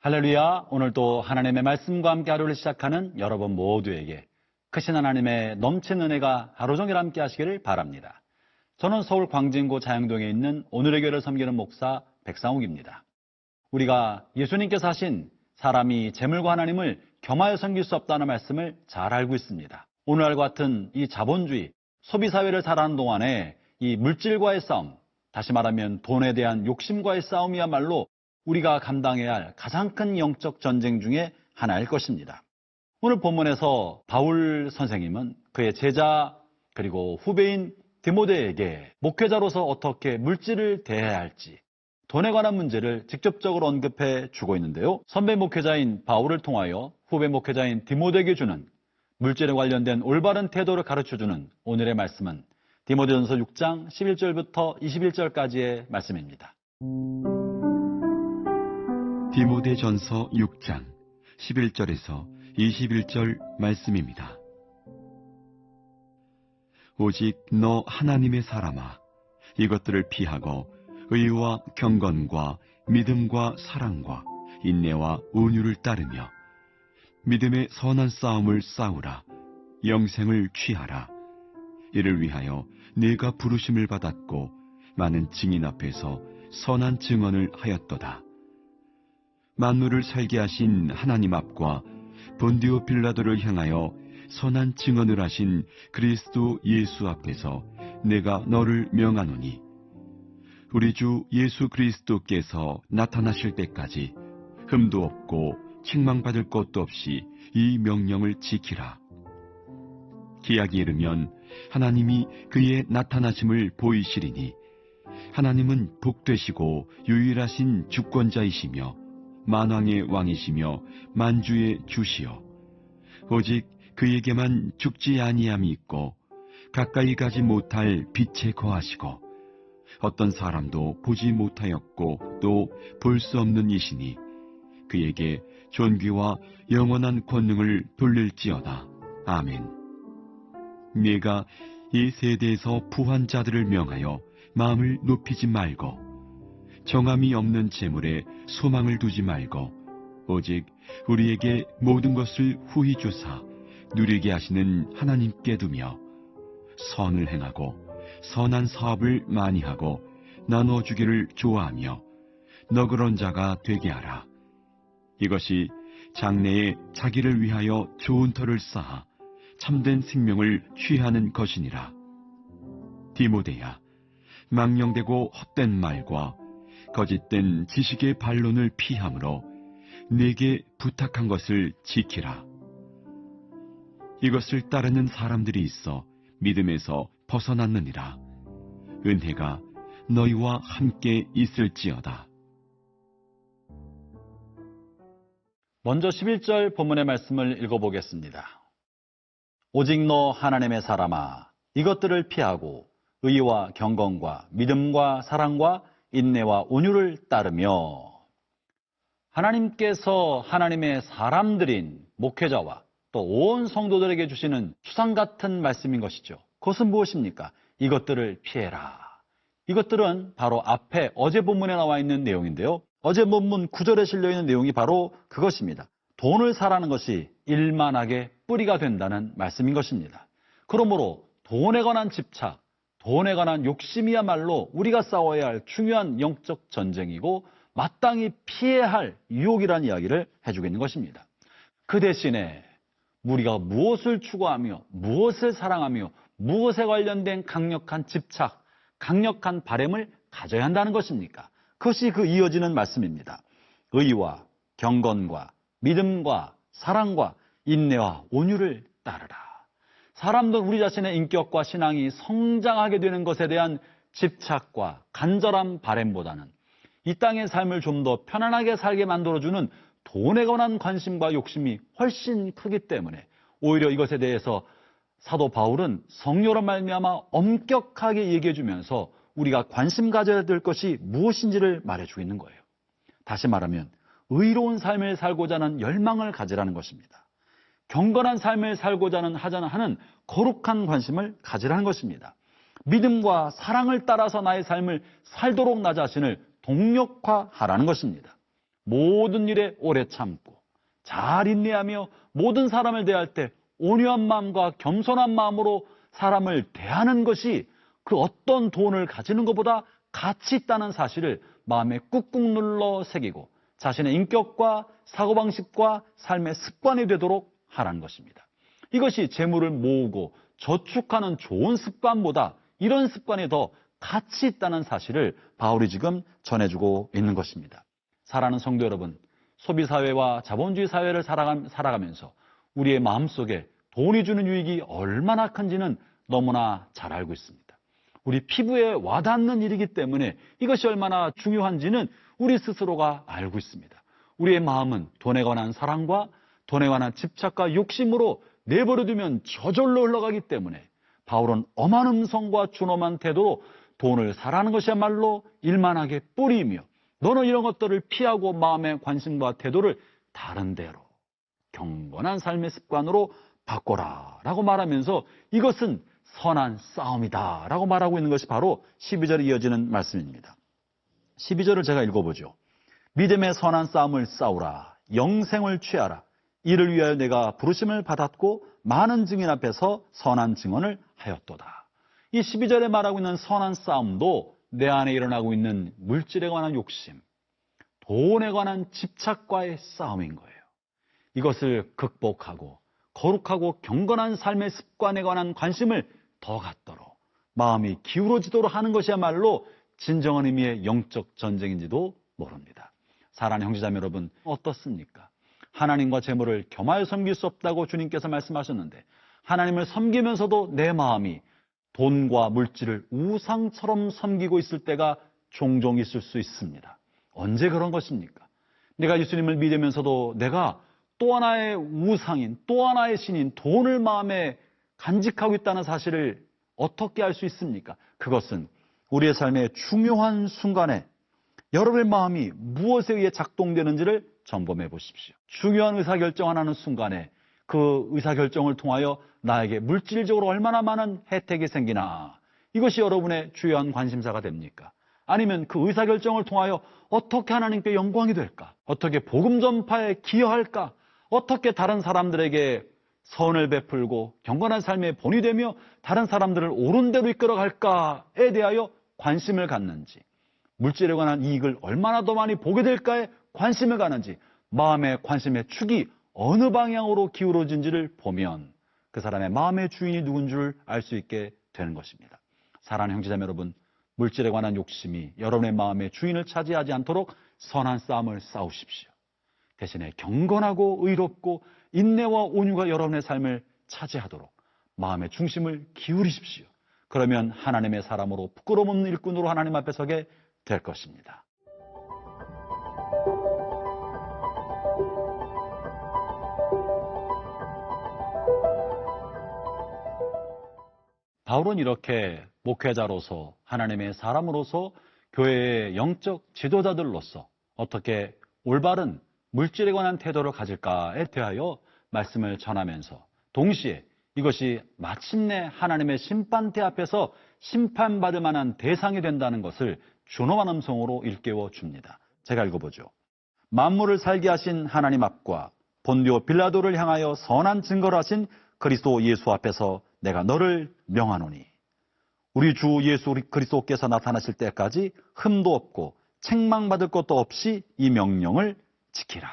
할렐루야. 오늘도 하나님의 말씀과 함께 하루를 시작하는 여러분 모두에게 크신 하나님의 넘치는 은혜가 하루 종일 함께 하시기를 바랍니다. 저는 서울 광진구 자양동에 있는 오늘의 교회를 섬기는 목사 백상욱입니다. 우리가 예수님께서 하신 사람이 재물과 하나님을 겸하여 섬길 수 없다는 말씀을 잘 알고 있습니다. 오늘날과 같은 이 자본주의, 소비사회를 살아가는 동안에 이 물질과의 싸움, 다시 말하면 돈에 대한 욕심과의 싸움이야말로 우리가 감당해야 할 가장 큰 영적 전쟁 중에 하나일 것입니다. 오늘 본문에서 바울 선생님은 그의 제자 그리고 후배인 디모데에게 목회자로서 어떻게 물질을 대해야 할지 돈에 관한 문제를 직접적으로 언급해 주고 있는데요. 선배 목회자인 바울을 통하여 후배 목회자인 디모데에게 주는 물질에 관련된 올바른 태도를 가르쳐주는 오늘의 말씀은 디모데전서 6장 11절부터 21절까지의 말씀입니다. 디모데전서 6장 11절에서 21절 말씀입니다. 오직 너 하나님의 사람아, 이것들을 피하고 의와 경건과 믿음과 사랑과 인내와 온유를 따르며 믿음의 선한 싸움을 싸우라. 영생을 취하라. 이를 위하여 네가 부르심을 받았고 많은 증인 앞에서 선한 증언을 하였도다. 만물을 살게 하신 하나님 앞과 본디오 빌라도를 향하여 선한 증언을 하신 그리스도 예수 앞에서 내가 너를 명하노니 우리 주 예수 그리스도께서 나타나실 때까지 흠도 없고 책망받을 것도 없이 이 명령을 지키라. 기약이 이르면 하나님이 그의 나타나심을 보이시리니 하나님은 복되시고 유일하신 주권자이시며 만왕의 왕이시며 만주의 주시여 오직 그에게만 죽지 아니함이 있고 가까이 가지 못할 빛에 거하시고 어떤 사람도 보지 못하였고 또 볼 수 없는 이시니 그에게 존귀와 영원한 권능을 돌릴지어다. 아멘. 네가 이 세대에서 부한 자들을 명하여 마음을 높이지 말고 정함이 없는 재물에 소망을 두지 말고 오직 우리에게 모든 것을 후히 주사 누리게 하시는 하나님께 두며 선을 행하고 선한 사업을 많이 하고 나눠주기를 좋아하며 너그러운 자가 되게 하라. 이것이 장래에 자기를 위하여 좋은 터를 쌓아 참된 생명을 취하는 것이니라. 디모데야, 망령되고 헛된 말과 거짓된 지식의 반론을 피함으로 네게 부탁한 것을 지키라. 이것을 따르는 사람들이 있어 믿음에서 벗어났느니라. 은혜가 너희와 함께 있을지어다. 먼저 11절 본문의 말씀을 읽어보겠습니다. 오직 너 하나님의 사람아, 이것들을 피하고 의와 경건과 믿음과 사랑과 인내와 온유를 따르며 하나님께서 하나님의 사람들인 목회자와 또 온 성도들에게 주시는 추상 같은 말씀인 것이죠. 그것은 무엇입니까? 이것들을 피해라. 이것들은 바로 앞에 어제 본문에 나와 있는 내용인데요. 어제 본문 9절에 실려있는 내용이 바로 그것입니다. 돈을 사라는 것이 일만하게 뿌리가 된다는 말씀인 것입니다. 그러므로 돈에 관한 집착, 돈에 관한 욕심이야말로 우리가 싸워야 할 중요한 영적 전쟁이고 마땅히 피해야 할 유혹이라는 이야기를 해주고 있는 것입니다. 그 대신에 우리가 무엇을 추구하며 무엇을 사랑하며 무엇에 관련된 강력한 집착, 강력한 바램을 가져야 한다는 것입니까? 그것이 그 이어지는 말씀입니다. 의와 경건과 믿음과 사랑과 인내와 온유를 따르라. 사람들 우리 자신의 인격과 신앙이 성장하게 되는 것에 대한 집착과 간절한 바램보다는 이 땅의 삶을 좀 더 편안하게 살게 만들어주는 돈에 관한 관심과 욕심이 훨씬 크기 때문에 오히려 이것에 대해서 사도 바울은 성령으로 말미암아 엄격하게 얘기해 주면서 우리가 관심 가져야 될 것이 무엇인지를 말해주고 있는 거예요. 다시 말하면 의로운 삶을 살고자 하는 열망을 가지라는 것입니다. 경건한 삶을 살고자 하는 거룩한 관심을 가지라는 것입니다. 믿음과 사랑을 따라서 나의 삶을 살도록 나 자신을 동력화하라는 것입니다. 모든 일에 오래 참고 잘 인내하며 모든 사람을 대할 때 온유한 마음과 겸손한 마음으로 사람을 대하는 것이 그 어떤 돈을 가지는 것보다 가치 있다는 사실을 마음에 꾹꾹 눌러 새기고 자신의 인격과 사고방식과 삶의 습관이 되도록 하라는 것입니다. 이것이 재물을 모으고 저축하는 좋은 습관보다 이런 습관이 더 가치 있다는 사실을 바울이 지금 전해주고 있는 것입니다. 사랑하는 성도 여러분, 소비사회와 자본주의 사회를 살아가면서 우리의 마음속에 돈이 주는 유익이 얼마나 큰지는 너무나 잘 알고 있습니다. 우리 피부에 와닿는 일이기 때문에 이것이 얼마나 중요한지는 우리 스스로가 알고 있습니다. 우리의 마음은 돈에 관한 사랑과 돈에 관한 집착과 욕심으로 내버려두면 저절로 흘러가기 때문에 바울은 엄한 음성과 준엄한 태도로 돈을 사라는 것이야말로 일만하게 뿌리이며 너는 이런 것들을 피하고 마음의 관심과 태도를 다른 데로 경건한 삶의 습관으로 바꿔라 라고 말하면서 이것은 선한 싸움이다 라고 말하고 있는 것이 바로 12절에 이어지는 말씀입니다. 12절을 제가 읽어보죠. 믿음의 선한 싸움을 싸우라. 영생을 취하라. 이를 위하여 내가 부르심을 받았고 많은 증인 앞에서 선한 증언을 하였도다. 이 12절에 말하고 있는 선한 싸움도 내 안에 일어나고 있는 물질에 관한 욕심, 돈에 관한 집착과의 싸움인 거예요. 이것을 극복하고 거룩하고 경건한 삶의 습관에 관한 관심을 더 갖도록 마음이 기울어지도록 하는 것이야말로 진정한 의미의 영적 전쟁인지도 모릅니다. 사랑하는 형제자매 여러분, 어떻습니까? 하나님과 재물을 겸하여 섬길 수 없다고 주님께서 말씀하셨는데 하나님을 섬기면서도 내 마음이 돈과 물질을 우상처럼 섬기고 있을 때가 종종 있을 수 있습니다. 언제 그런 것입니까? 내가 예수님을 믿으면서도 내가 또 하나의 우상인, 또 하나의 신인 돈을 마음에 간직하고 있다는 사실을 어떻게 알 수 있습니까? 그것은 우리의 삶의 중요한 순간에 여러분의 마음이 무엇에 의해 작동되는지를 점검해 보십시오. 중요한 의사결정을 하는 순간에 그 의사결정을 통하여 나에게 물질적으로 얼마나 많은 혜택이 생기나, 이것이 여러분의 주요한 관심사가 됩니까? 아니면 그 의사결정을 통하여 어떻게 하나님께 영광이 될까? 어떻게 복음 전파에 기여할까? 어떻게 다른 사람들에게 선을 베풀고 경건한 삶의 본이 되며 다른 사람들을 옳은 대로 이끌어갈까에 대하여 관심을 갖는지, 물질에 관한 이익을 얼마나 더 많이 보게 될까에 관심을 갖는지, 마음의 관심의 축이 어느 방향으로 기울어진지를 보면 그 사람의 마음의 주인이 누군 줄 알 수 있게 되는 것입니다. 사랑하는 형제자매 여러분, 물질에 관한 욕심이 여러분의 마음의 주인을 차지하지 않도록 선한 싸움을 싸우십시오. 대신에 경건하고 의롭고 인내와 온유가 여러분의 삶을 차지하도록 마음의 중심을 기울이십시오. 그러면 하나님의 사람으로 부끄러움 없는 일꾼으로 하나님 앞에 서게 될 것입니다. 바울은 이렇게 목회자로서 하나님의 사람으로서 교회의 영적 지도자들로서 어떻게 올바른 물질에 관한 태도를 가질까에 대하여 말씀을 전하면서 동시에 이것이 마침내 하나님의 심판대 앞에서 심판받을 만한 대상이 된다는 것을 준엄한 음성으로 일깨워 줍니다. 제가 읽어보죠. 만물을 살게 하신 하나님 앞과 본디오 빌라도를 향하여 선한 증거를 하신 그리스도 예수 앞에서 내가 너를 명하노니 우리 주 예수 그리스도께서 나타나실 때까지 흠도 없고 책망받을 것도 없이 이 명령을 지키라.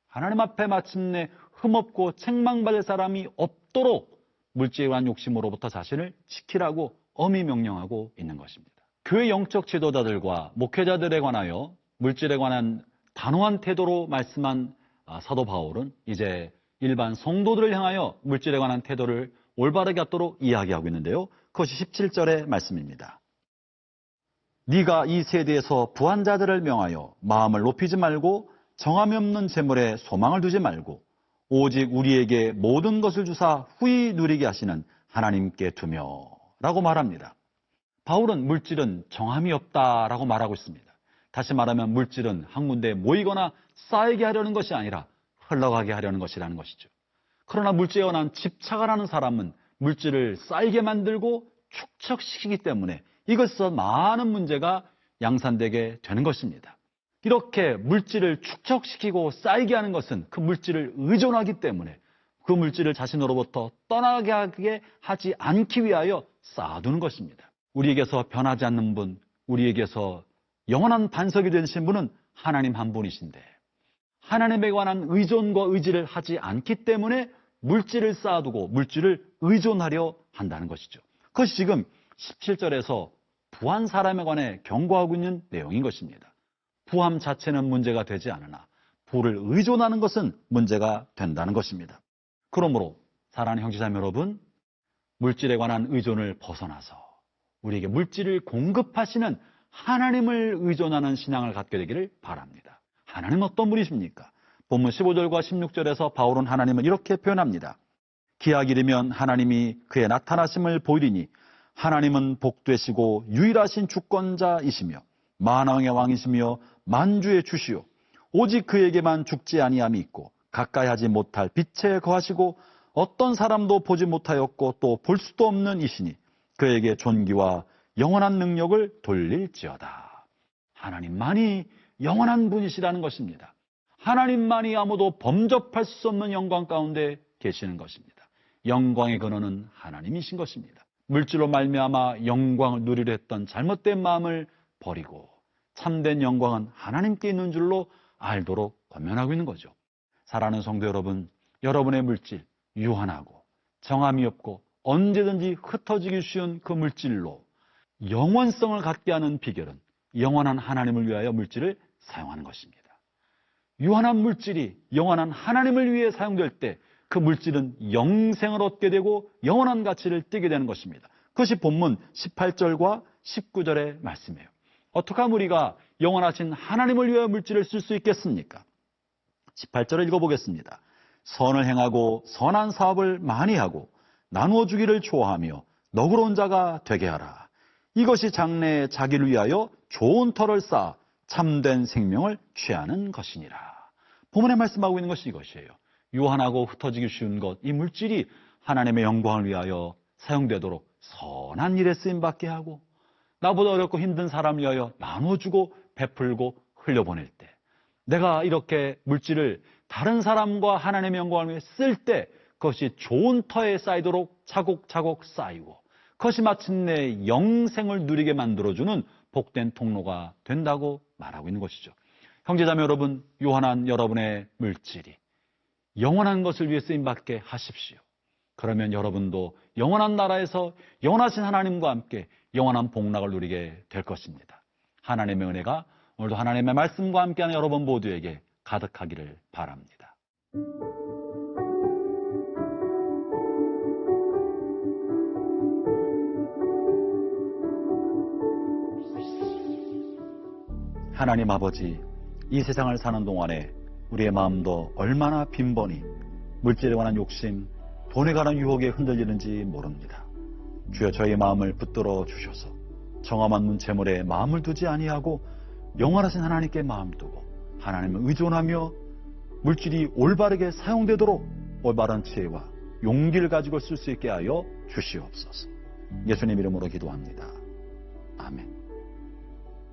하나님 앞에 마침내 흠없고 책망받을 사람이 없도록 물질에 관한 욕심으로부터 자신을 지키라고 엄히 명령하고 있는 것입니다. 교회 영적 지도자들과 목회자들에 관하여 물질에 관한 단호한 태도로 말씀한 사도 바울은 이제 일반 성도들을 향하여 물질에 관한 태도를 올바르게 갖도록 이야기하고 있는데요. 그것이 17절의 말씀입니다. 네가 이 세대에서 부한 자들을 명하여 마음을 높이지 말고 정함이 없는 재물에 소망을 두지 말고 오직 우리에게 모든 것을 주사 후히 누리게 하시는 하나님께 두며 라고 말합니다. 바울은 물질은 정함이 없다라고 말하고 있습니다. 다시 말하면 물질은 한 군데에 모이거나 쌓이게 하려는 것이 아니라 흘러가게 하려는 것이라는 것이죠. 그러나 물질에 관한 집착을 하는 사람은 물질을 쌓이게 만들고 축적시키기 때문에 이것에서 많은 문제가 양산되게 되는 것입니다. 이렇게 물질을 축적시키고 쌓이게 하는 것은 그 물질을 의존하기 때문에 그 물질을 자신으로부터 떠나게 하지 않기 위하여 쌓아두는 것입니다. 우리에게서 변하지 않는 분, 우리에게서 영원한 반석이 되신 분은 하나님 한 분이신데 하나님에 관한 의존과 의지를 하지 않기 때문에 물질을 쌓아두고 물질을 의존하려 한다는 것이죠. 그것이 지금 17절에서 부한 사람에 관해 경고하고 있는 내용인 것입니다. 부함 자체는 문제가 되지 않으나 부를 의존하는 것은 문제가 된다는 것입니다. 그러므로 사랑하는 형제자매 여러분, 물질에 관한 의존을 벗어나서 우리에게 물질을 공급하시는 하나님을 의존하는 신앙을 갖게 되기를 바랍니다. 하나님은 어떤 분이십니까? 본문 15절과 16절에서 바울은 하나님을 이렇게 표현합니다. 기약이르면 하나님이 그의 나타나심을 보이리니 하나님은 복되시고 유일하신 주권자이시며 만왕의 왕이시며 만주의 주시오. 오직 그에게만 죽지 아니함이 있고 가까이 하지 못할 빛에 거하시고 어떤 사람도 보지 못하였고 또 볼 수도 없는 이시니 그에게 존귀와 영원한 능력을 돌릴지어다. 하나님만이 영원한 분이시라는 것입니다. 하나님만이 아무도 범접할 수 없는 영광 가운데 계시는 것입니다. 영광의 근원은 하나님이신 것입니다. 물질로 말미암아 영광을 누리려 했던 잘못된 마음을 버리고 참된 영광은 하나님께 있는 줄로 알도록 권면하고 있는 거죠. 사랑하는 성도 여러분, 여러분의 물질, 유한하고 정함이 없고 언제든지 흩어지기 쉬운 그 물질로 영원성을 갖게 하는 비결은 영원한 하나님을 위하여 물질을 사용하는 것입니다. 유한한 물질이 영원한 하나님을 위해 사용될 때 그 물질은 영생을 얻게 되고 영원한 가치를 띠게 되는 것입니다. 그것이 본문 18절과 19절의 말씀이에요. 어떻게 하면 우리가 영원하신 하나님을 위하여 물질을 쓸 수 있겠습니까? 18절을 읽어보겠습니다. 선을 행하고 선한 사업을 많이 하고 나누어 주기를 좋아하며 너그러운 자가 되게 하라. 이것이 장래에 자기를 위하여 좋은 터를 쌓아 참된 생명을 취하는 것이니라. 본문에 말씀하고 있는 것이 이것이에요. 유한하고 흩어지기 쉬운 것, 이 물질이 하나님의 영광을 위하여 사용되도록 선한 일에 쓰임받게 하고 나보다 어렵고 힘든 사람을 위하여 나눠주고 베풀고 흘려보낼 때 내가 이렇게 물질을 다른 사람과 하나님의 영광을 위해 쓸 때 그것이 좋은 터에 쌓이도록 차곡차곡 쌓이고 그것이 마침내 영생을 누리게 만들어주는 복된 통로가 된다고 말하고 있는 것이죠. 형제자매 여러분, 유한한 여러분의 물질이 영원한 것을 위해 쓰임받게 하십시오. 그러면 여러분도 영원한 나라에서 영원하신 하나님과 함께 영원한 복락을 누리게 될 것입니다. 하나님의 은혜가 오늘도 하나님의 말씀과 함께하는 여러분 모두에게 가득하기를 바랍니다. 하나님 아버지, 이 세상을 사는 동안에 우리의 마음도 얼마나 빈번히 물질에 관한 욕심, 돈에 관한 유혹에 흔들리는지 모릅니다. 주여 저희 마음을 붙들어 주셔서 정함 없는 재물에 마음을 두지 아니하고 영원하신 하나님께 마음 두고 하나님을 의존하며 물질이 올바르게 사용되도록 올바른 지혜와 용기를 가지고 쓸 수 있게 하여 주시옵소서. 예수님 이름으로 기도합니다. 아멘.